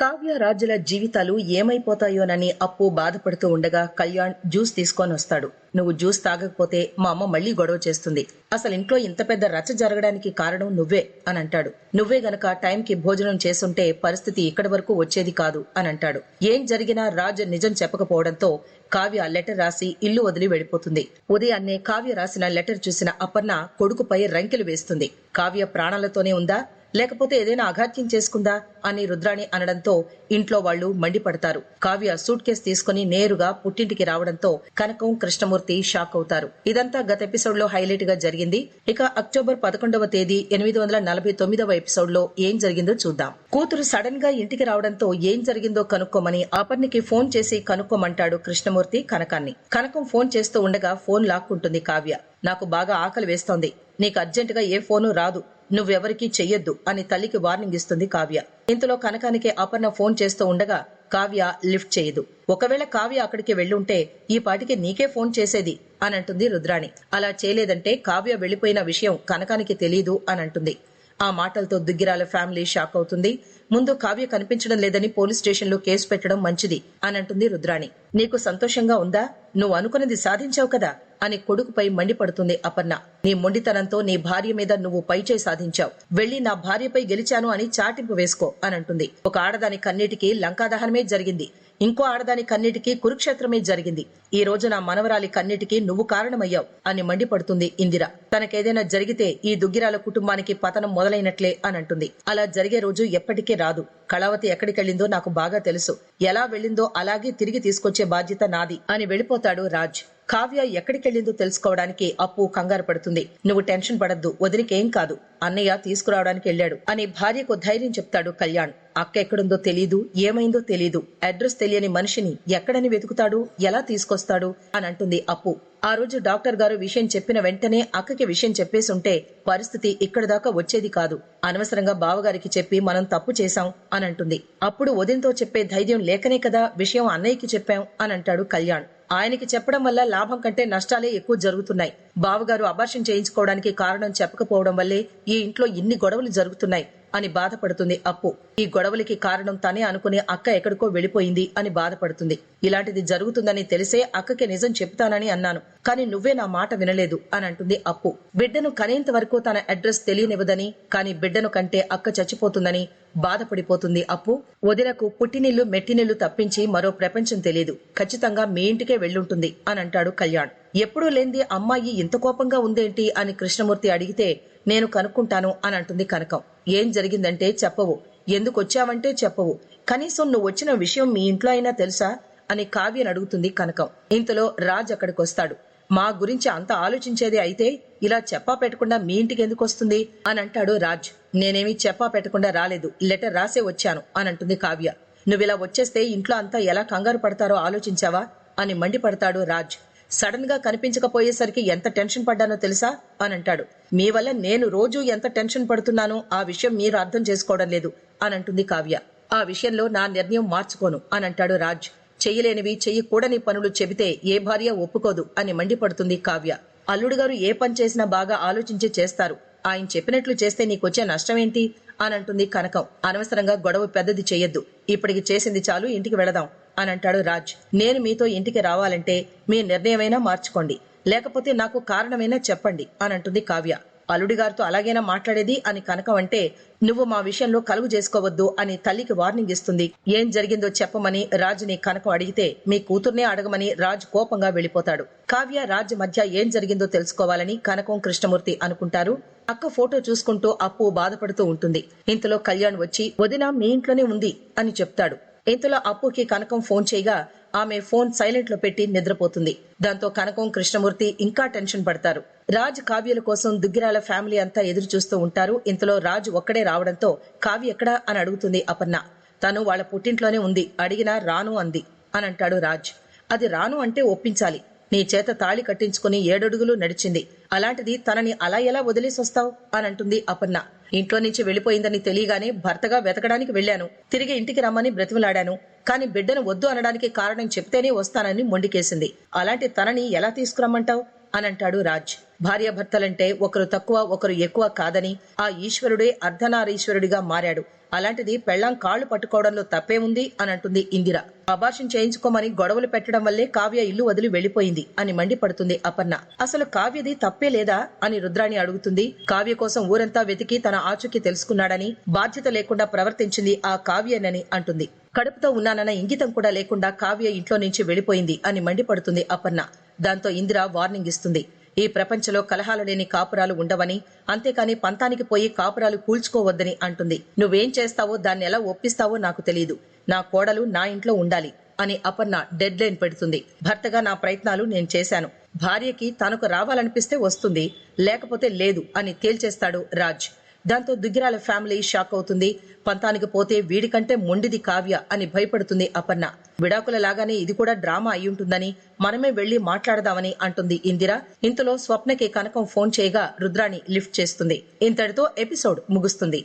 కావ్య రాజుల జీవితాలు ఏమైపోతాయోనని అప్పు బాధపడుతూ ఉండగా కళ్యాణ్ జ్యూస్ తీసుకొని వస్తాడు. నువ్వు జ్యూస్ తాగకపోతే మా అమ్మ మళ్లీ గొడవ చేస్తుంది. అసలు ఇంట్లో ఇంత పెద్ద రచ్చ జరగడానికి కారణం నువ్వే అని అంటాడు. నువ్వే గనక టైంకి భోజనం చేసుంటే పరిస్థితి ఇక్కడి వరకు వచ్చేది కాదు అని అంటాడు. ఏం జరిగినా రాజ్ నిజం చెప్పకపోవడంతో కావ్య లెటర్ రాసి ఇల్లు వదిలి వెళ్లిపోతుంది. ఉదయాన్నే కావ్య రాసిన లెటర్ చూసిన అపర్ణ కొడుకుపై రంకెలు వేస్తుంది. కావ్య ప్రాణాలతోనే ఉందా లేకపోతే ఏదైనా అఘాత్యం చేసుకుందా అని రుద్రాణి అనడంతో ఇంట్లో వాళ్లు మండిపడతారు. కావ్య సూట్ కేసు తీసుకుని నేరుగా పుట్టింటికి రావడంతో కనకం, కృష్ణమూర్తి షాక్ అవుతారు. ఇదంతా గత ఎపిసోడ్ లో హైలైట్ గా జరిగింది. ఇక అక్టోబర్ 11వ తేదీ 849వ ఎపిసోడ్ లో ఏం జరిగిందో చూద్దాం. కూతురు సడన్ గా ఇంటికి రావడంతో ఏం జరిగిందో కనుక్కోమని అపర్ణకి ఫోన్ చేసి కనుక్కోమంటాడు కృష్ణమూర్తి కనకాన్ని. కనకం ఫోన్ చేస్తూ ఉండగా ఫోన్ లాక్కుంటుంది కావ్య. నాకు బాగా ఆకలి వేస్తోంది, నీకు అర్జెంటుగా ఏ ఫోను రాదు, నువ్వెవరికీ చెయ్యొద్దు అని తల్లికి వార్నింగ్ ఇస్తుంది కావ్య. ఇంతలో కనకానికి అపర్ణ ఫోన్ చేస్తూ ఉండగా కావ్య లిఫ్ట్ చేయదు. ఒకవేళ కావ్య అక్కడికి వెళ్ళుంటే ఈ పాటికి నీకే ఫోన్ చేసేది అని అంటుంది రుద్రాణి. అలా చేయలేదంటే కావ్య వెళ్లిపోయిన విషయం కనకానికి తెలీదు అని అంటుంది. ఆ మాటలతో దుగ్గిరాల ఫ్యామిలీ షాక్ అవుతుంది. ముందు కావ్య కనిపించడం లేదని పోలీస్ స్టేషన్ లో కేసు పెట్టడం మంచిది అని అంటుంది రుద్రాణి. నీకు సంతోషంగా ఉందా? నువ్వు అనుకున్నది సాధించావు కదా అని కొడుకుపై మండిపడుతుంది అపర్ణ. నీ మొండితనంతో నీ భార్య మీద నువ్వు పైచేయి సాధించావు. వెళ్లి నా భార్యపై గెలిచాను అని చాటింపు వేసుకో అని అంటుంది. ఒక ఆడదాని కన్నీటికి లంకాదహనమే జరిగింది, ఇంకో ఆడదాని కన్నీటికి కురుక్షేత్రమే జరిగింది. ఈ రోజు నా మనవరాలి కన్నీటికి నువ్వు కారణమయ్యావు అని మండిపడుతుంది ఇందిర. తనకేదైనా జరిగితే ఈ దుగ్గిరాల కుటుంబానికి పతనం మొదలైనట్లే అని అంటుంది. అలా జరిగే రోజు ఎప్పటికీ రాదు. కళావతి ఎక్కడికెళ్లిందో నాకు బాగా తెలుసు. ఎలా వెళ్ళిందో అలాగే తిరిగి తీసుకొచ్చే బాధ్యత నాది అని వెళ్లిపోతాడు రాజ్. కావ్య ఎక్కడికెళ్లిందో తెలుసుకోవడానికి అప్పు కంగారు పడుతుంది. నువ్వు టెన్షన్ పడద్దు, వదిలికేం కాదు, అన్నయ్య తీసుకురావడానికి వెళ్లాడు అని భార్యకు ధైర్యం చెప్తాడు కళ్యాణ్. అక్క ఎక్కడుందో తెలీదు, ఏమైందో తెలీదు, అడ్రస్ తెలియని మనిషిని ఎక్కడని వెతుకుతాడు, ఎలా తీసుకొస్తాడు అని అంటుంది అప్పు. ఆ రోజు డాక్టర్ గారు విషయం చెప్పిన వెంటనే అక్కకి విషయం చెప్పేసుంటే పరిస్థితి ఇక్కడి దాకా వచ్చేది కాదు. అనవసరంగా బావగారికి చెప్పి మనం తప్పు చేశాం అని అంటుంది. అప్పుడు వదినతో చెప్పే ధైర్యం లేకనే కదా విషయం అన్నయ్యకి చెప్పాం అని అంటాడు కళ్యాణ్. ఆయనకి చెప్పడం వల్ల లాభం కంటే నష్టాలే ఎక్కువ జరుగుతున్నాయి. బావగారు అబార్షన్ చేయించుకోవడానికి కారణం చెప్పకపోవడం వల్లే ఈ ఇంట్లో ఇన్ని గొడవలు జరుగుతున్నాయి అని బాధపడుతుంది అప్పు. ఈ గొడవలకి కారణం తనే అనుకుని అక్క ఎక్కడికో వెళ్లిపోయింది అని బాధపడుతుంది. ఇలాంటిది జరుగుతుందని తెలిసే అక్కకి నిజం చెప్తానని అన్నాను, కానీ నువ్వే నా మాట వినలేదు అని అంటుంది అప్పు. బిడ్డను కనేంత వరకు తన అడ్రస్ తెలియనివ్వదని, కానీ బిడ్డను కంటే అక్క చచ్చిపోతుందని బాధపడిపోతుంది అప్పు. వదినకు పుట్టినిల్లు మెట్టినిల్లు తప్పించి మరో ప్రపంచం తెలియదు, ఖచ్చితంగా మీ ఇంటికే వెళ్ళుంటుంది అని అంటాడు కళ్యాణ్. ఎప్పుడూ లేంది అమ్మాయి ఇంత కోపంగా ఉందేంటి అని కృష్ణమూర్తి అడిగితే నేను కనుక్కుంటాను అని అంటుంది కనకం. ఏం జరిగిందంటే చెప్పవు, ఎందుకొచ్చావంటే చెప్పవు, కనీసం నువ్వు వచ్చిన విషయం మీ ఇంట్లో అయినా తెలుసా అని కావ్యను అడుగుతుంది కనకం. ఇంతలో రాజ్ అక్కడికొస్తాడు. మా గురించి అంత ఆలోచించేది అయితే ఇలా చెప్పా పెట్టకుండా మీ ఇంటికి ఎందుకు వస్తుంది అని అంటాడు రాజ్. నేనేమి చెప్పా పెట్టకుండా రాలేదు, లెటర్ రాసే వచ్చాను అని అంటుంది కావ్య. నువ్విలా వచ్చేస్తే ఇంట్లో అంతా ఎలా కంగారు పడతారో ఆలోచించావా అని మండిపడతాడు రాజ్. సడన్ గా కనిపించకపోయేసరికి ఎంత టెన్షన్ పడ్డానో తెలుసా అని అంటాడు. మీ వల్ల నేను రోజు ఎంత టెన్షన్ పడుతున్నానో ఆ విషయం మీరు అర్థం చేసుకోవడం లేదు అని అంటుంది కావ్య. ఆ విషయంలో నా నిర్ణయం మార్చుకోను అని అంటాడు రాజ్. చెయ్యలేనివి చెయ్యకూడని పనులు చెబితే ఏ భార్య ఒప్పుకోదు అని మండిపడుతుంది కావ్య. అల్లుడు గారు ఏ పని చేసినా బాగా ఆలోచించి చేస్తారు, ఆయన చెప్పినట్లు చేస్తే నీకొచ్చే నష్టమేంటి అని అంటుంది కనకం. అనవసరంగా గొడవ పెద్దది చెయ్యొద్దు, ఇప్పటికి చేసింది చాలు, ఇంటికి వెళదాం అని అంటాడు రాజ్. నేను మీతో ఇంటికి రావాలంటే మీ నిర్ణయమైనా మార్చుకోండి, లేకపోతే నాకు కారణమైనా చెప్పండి అని అంటుంది కావ్య. అల్లుడి గారితో అలాగైనా మాట్లాడేది అని కనకం అంటే నువ్వు మా విషయంలో కలుగు చేసుకోవద్దు అని తల్లికి వార్నింగ్ ఇస్తుంది. ఏం జరిగిందో చెప్పమని రాజుని కనకం అడిగితే మీ కూతుర్నే అడగమని రాజ్ కోపంగా వెళ్లిపోతాడు. కావ్య రాజ్ మధ్య ఏం జరిగిందో తెలుసుకోవాలని కనకం, కృష్ణమూర్తి అనుకుంటారు. అక్క ఫోటో చూసుకుంటూ అప్పు బాధపడుతూ ఉంటుంది. ఇంతలో కళ్యాణ్ వచ్చి వదిన మీ ఇంట్లోనే ఉంది అని చెప్తాడు. ఇంతలో అప్పుకి కనకం ఫోన్ చేయగా ఆమె ఫోన్ సైలెంట్ లో పెట్టి నిద్రపోతుంది. దాంతో కనకం, కృష్ణమూర్తి ఇంకా టెన్షన్ పడతారు. రాజ్ కావ్యల కోసం దుగ్గిరాల ఫ్యామిలీ అంతా ఎదురు చూస్తూ ఉంటారు. ఇంతలో రాజ్ ఒక్కడే రావడంతో కావ్య ఎక్కడా అని అడుగుతుంది అపర్ణ. తను వాళ్ళ పుట్టింట్లోనే ఉంది, అడిగినా రాను అంది అని అంటాడు రాజ్. అది రాను అంటే ఒప్పించాలి, నీ చేత తాళి కట్టించుకుని 7 అడుగులు నడిచింది, అలాంటిది తనని అలా ఎలా వదిలేసొస్తావు అని అంటుంది అపర్ణ. ఇంట్లో నుంచి వెళ్లిపోయిందని తెలియగానే భర్తగా వెతకడానికి వెళ్లాను, తిరిగి ఇంటికి రమ్మని బ్రతిమలాడాను, కానీ బిడ్డను వద్దు అనడానికి కారణం చెప్తేనే వస్తానని మొండికేసింది, అలాంటి తనని ఎలా తీసుకురమ్మంటావు అని అంటాడు రాజ్. భార్యాభర్తలంటే ఒకరు తక్కువ ఒకరు ఎక్కువ కాదని, ఆ ఈశ్వరుడే అర్ధనారీశ్వరుడిగా మారాడు, అలాంటిది పెళ్ళాం కాళ్లు పట్టుకోవడంలో తప్పే ఉంది అని అంటుంది ఇందిర. అబార్షన్ చేయించుకోమని గొడవలు పెట్టడం వల్లే కావ్య ఇల్లు వదిలి వెళ్లిపోయింది అని మండిపడుతుంది అపర్ణ. అసలు కావ్యది తప్పే లేదా అని రుద్రాణి అడుగుతుంది. కావ్య కోసం ఊరంతా వెతికి తన ఆచూకీ తెలుసుకున్నాడని, బాధ్యత లేకుండా ప్రవర్తించింది ఆ కావ్యనని అంటుంది. కడుపుతో ఉన్నానన్న ఇంగితం కూడా లేకుండా కావ్య ఇంట్లో నుంచి వెళ్లిపోయింది అని మండిపడుతుంది అపర్ణ. దాంతో ఇందిర వార్నింగ్ ఇస్తుంది. ఈ ప్రపంచంలో కలహాలు లేని కాపురాలు ఉండవని, అంతేకాని పంతానికి పోయి కాపురాలు కూల్చుకోవద్దని అంటుంది. నువ్వేం చేస్తావో దాన్ని ఎలా ఒప్పిస్తావో నాకు తెలియదు. నా కోడలు నా ఇంట్లో ఉండాలి అని అపర్ణ డెడ్ లైన్ పెడుతుంది. భర్తగా నా ప్రయత్నాలు నేను చేశాను. భార్యకి తనకు రావాలనిపిస్తే వస్తుంది, లేకపోతే లేదు అని తేల్చేస్తాడు రాజ్. దాంతో దుగ్గిరాల ఫ్యామిలీ షాక్ అవుతుంది. పంతానికి పోతే వీడికంటే మొండిది కావ్య అని భయపడుతుంది అపర్ణ. విడాకుల లాగానే ఇది కూడా డ్రామా అయ్యుంటుందని, మనమే వెళ్లి మాట్లాడదామని అంటుంది ఇందిర. ఇంతలో స్వప్నకి కనకం ఫోన్ చేయగా రుద్రాణి లిఫ్ట్ చేస్తుంది. ఇంతటితో ఎపిసోడ్ ముగుస్తుంది.